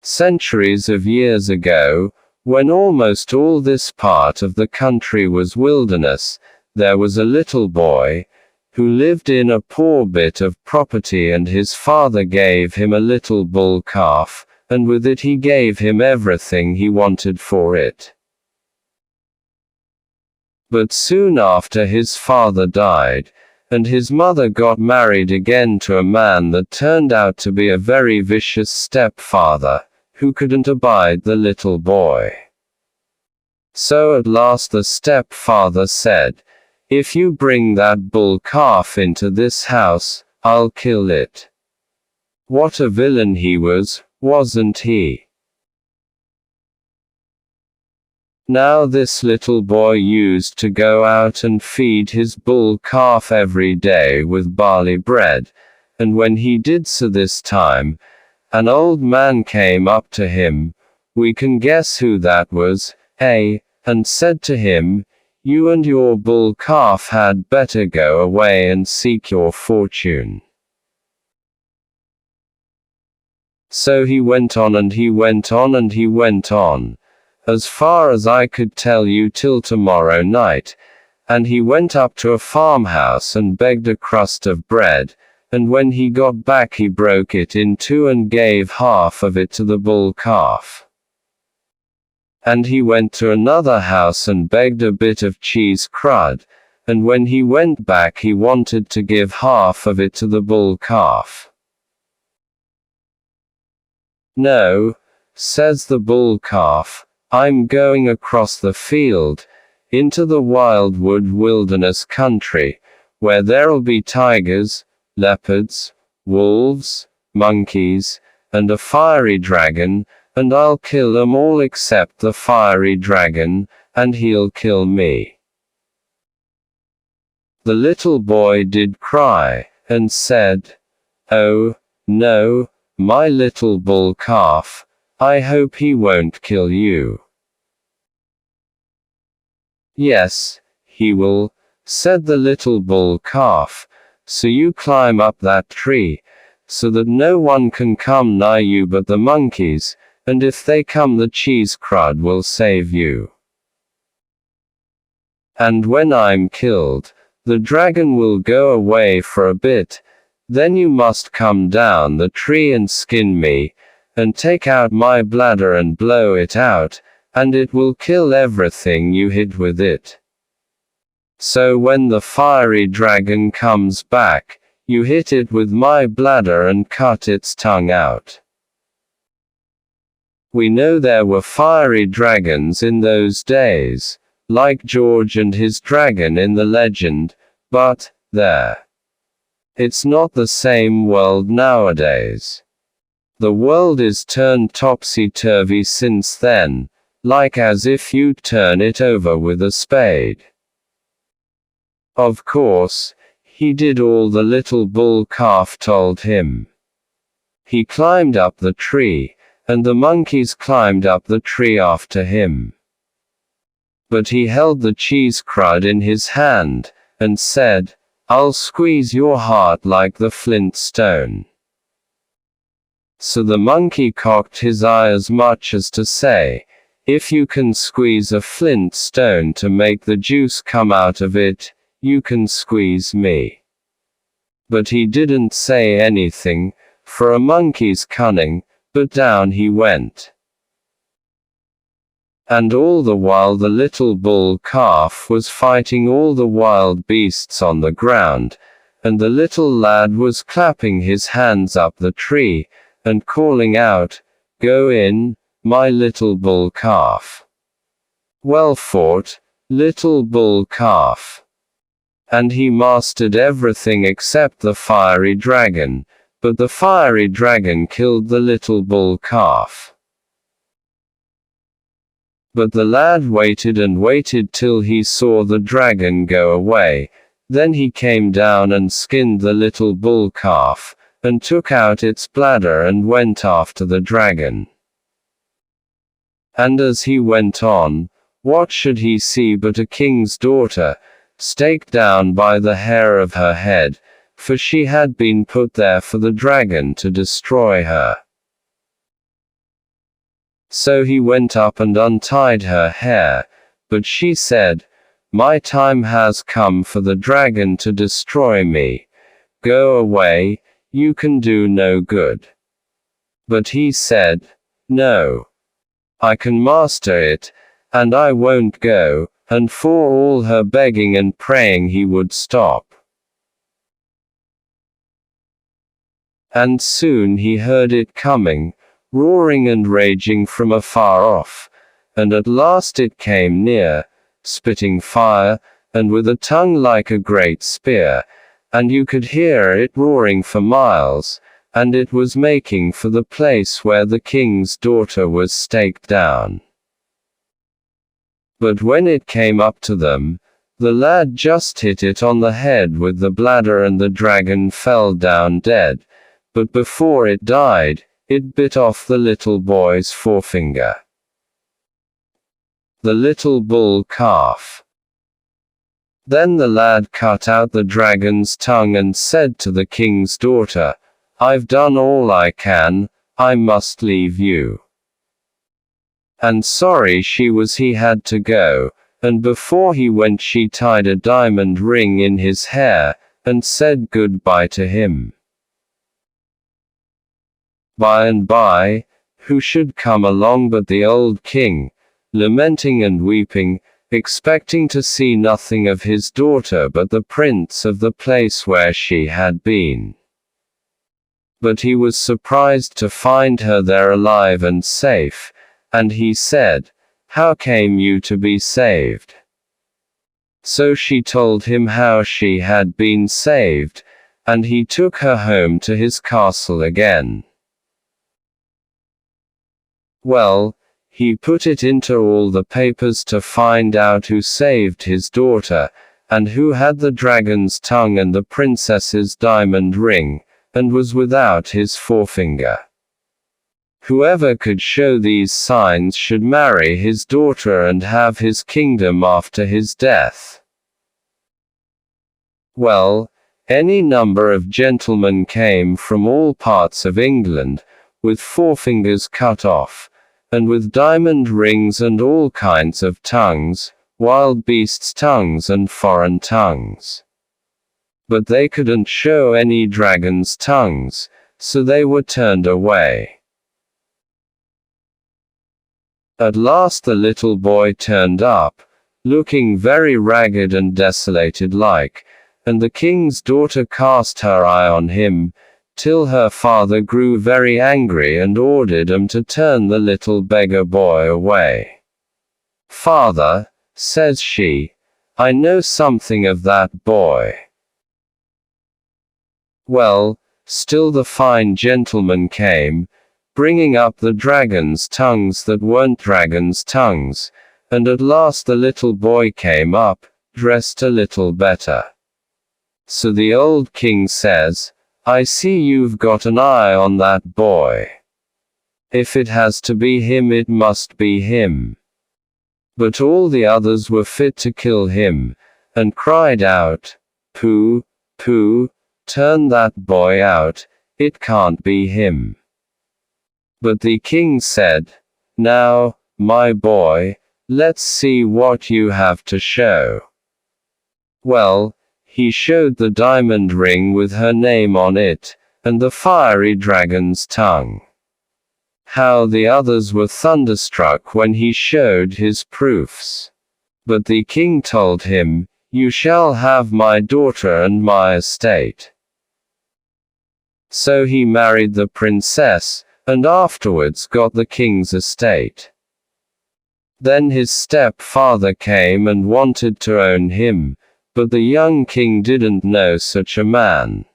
Centuries of years ago, when almost all this part of the country was wilderness, there was a little boy, who lived in a poor bit of property, and his father gave him a little bull calf, and with it he gave him everything he wanted for it. But soon after his father died, and his mother got married again to a man that turned out to be a very vicious stepfather, who couldn't abide the little boy. So at last the stepfather said, "If you bring that bull calf into this house, I'll kill it." What a villain he was, wasn't he? Now this little boy used to go out and feed his bull calf every day with barley bread, and when he did so this time, an old man came up to him, we can guess who that was, and said to him, "You and your bull calf had better go away and seek your fortune." So he went on and he went on and he went on, as far as I could tell you till tomorrow night, and he went up to a farmhouse and begged a crust of bread, and when he got back he broke it in two and gave half of it to the bull calf. And he went to another house and begged a bit of cheese crud, and when he went back he wanted to give half of it to the bull calf. "No," says the bull calf, "I'm going across the field, into the wildwood wilderness country, where there'll be tigers, leopards, wolves, monkeys, and a fiery dragon, and I'll kill 'em all except the fiery dragon, and he'll kill me." The little boy did cry, and said, "Oh, no, my little bull calf, I hope he won't kill you." "Yes, he will," said the little bull calf, "so you climb up that tree, so that no one can come nigh you but the monkeys, and if they come the cheese crud will save you. And when I'm killed, the dragon will go away for a bit, then you must come down the tree and skin me, and take out my bladder and blow it out, and it will kill everything you hit with it. So when the fiery dragon comes back, you hit it with my bladder and cut its tongue out." We know there were fiery dragons in those days, like George and his dragon in the legend, but, it's not the same world nowadays. The world is turned topsy-turvy since then, like as if you'd turn it over with a spade. Of course, he did all the little bull calf told him. He climbed up the tree, and the monkeys climbed up the tree after him. But he held the cheese crud in his hand, and said, "I'll squeeze your heart like the flint stone." So the monkey cocked his eye as much as to say, "If you can squeeze a flint stone to make the juice come out of it, you can squeeze me." But he didn't say anything, for a monkey's cunning, but down he went. And all the while the little bull calf was fighting all the wild beasts on the ground, and the little lad was clapping his hands up the tree, and calling out, "Go in, my little bull calf. Well fought, little bull calf." And he mastered everything except the fiery dragon, but the fiery dragon killed the little bull calf. But the lad waited and waited till he saw the dragon go away, then he came down and skinned the little bull calf, and took out its bladder and went after the dragon. And as he went on, what should he see but a king's daughter, staked down by the hair of her head, for she had been put there for the dragon to destroy her. So he went up and untied her hair, but she said, "My time has come for the dragon to destroy me. Go away, you can do no good." But he said, "No. I can master it, and I won't go," and for all her begging and praying he would stop. And soon he heard it coming, roaring and raging from afar off, and at last it came near, spitting fire, and with a tongue like a great spear, and you could hear it roaring for miles, and it was making for the place where the king's daughter was staked down. But when it came up to them, the lad just hit it on the head with the bladder and the dragon fell down dead, but before it died, it bit off the little boy's forefinger. The little bull calf. Then the lad cut out the dragon's tongue and said to the king's daughter, "I've done all I can, I must leave you." And sorry she was he had to go, and before he went she tied a diamond ring in his hair, and said goodbye to him. By and by, who should come along but the old king, lamenting and weeping, expecting to see nothing of his daughter but the prince of the place where she had been. But he was surprised to find her there alive and safe, and he said, "How came you to be saved?" So she told him how she had been saved, and he took her home to his castle again. Well, he put it into all the papers to find out who saved his daughter, and who had the dragon's tongue and the princess's diamond ring, and was without his forefinger. Whoever could show these signs should marry his daughter and have his kingdom after his death. Well, any number of gentlemen came from all parts of England, with forefingers cut off, and with diamond rings and all kinds of tongues, wild beasts' tongues and foreign tongues. But they couldn't show any dragon's tongues, so they were turned away. At last the little boy turned up, looking very ragged and desolated like, and the king's daughter cast her eye on him, till her father grew very angry and ordered him to turn the little beggar boy away. "Father," says she, "I know something of that boy." Well, still the fine gentleman came, bringing up the dragon's tongues that weren't dragon's tongues, and at last the little boy came up, dressed a little better. So the old king says, "I see you've got an eye on that boy. If it has to be him, it must be him." But all the others were fit to kill him, and cried out, "Pooh, pooh, turn that boy out, it can't be him." But the king said, "Now, my boy, let's see what you have to show." Well, he showed the diamond ring with her name on it, and the fiery dragon's tongue. How the others were thunderstruck when he showed his proofs. But the king told him, "You shall have my daughter and my estate." So he married the princess, and afterwards got the king's estate. Then his stepfather came and wanted to own him, but the young king didn't know such a man.